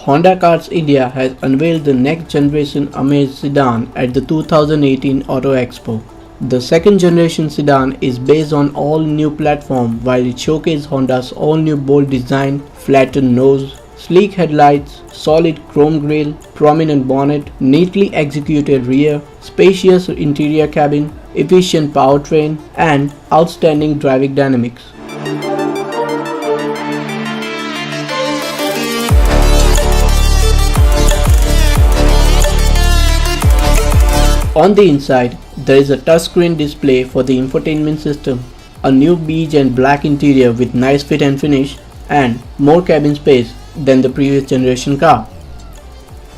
Honda Cars India has unveiled the next-generation Amaze sedan at the 2018 Auto Expo. The second-generation sedan is based on all-new platform while it showcases Honda's all-new bold design, flattened nose, sleek headlights, solid chrome grille, prominent bonnet, neatly executed rear, spacious interior cabin, efficient powertrain, and outstanding driving dynamics. On the inside, there is a touchscreen display for the infotainment system, a new beige and black interior with nice fit and finish, and more cabin space than the previous generation car.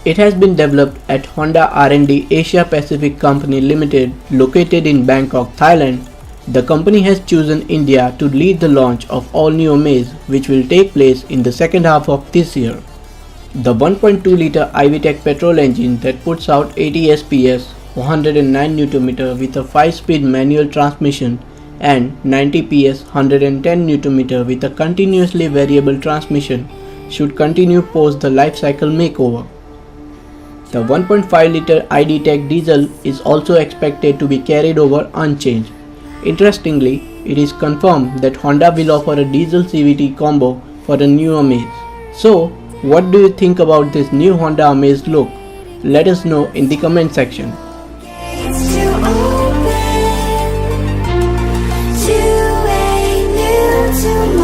It has been developed at Honda R&D Asia Pacific Company Limited located in Bangkok, Thailand. The company has chosen India to lead the launch of all-new Amaze, which will take place in the second half of this year. The 1.2-liter IV-Tech petrol engine that puts out 80 SPS, 109 Nm with a 5-speed manual transmission and 90 PS 110 Nm with a continuously variable transmission should continue post the life cycle makeover. The 1.5-liter ID-Tech diesel is also expected to be carried over unchanged. Interestingly, it is confirmed that Honda will offer a diesel CVT combo for the new Amaze. So, what do you think about this new Honda Amaze look? Let us know in the comment section. To a new tomorrow.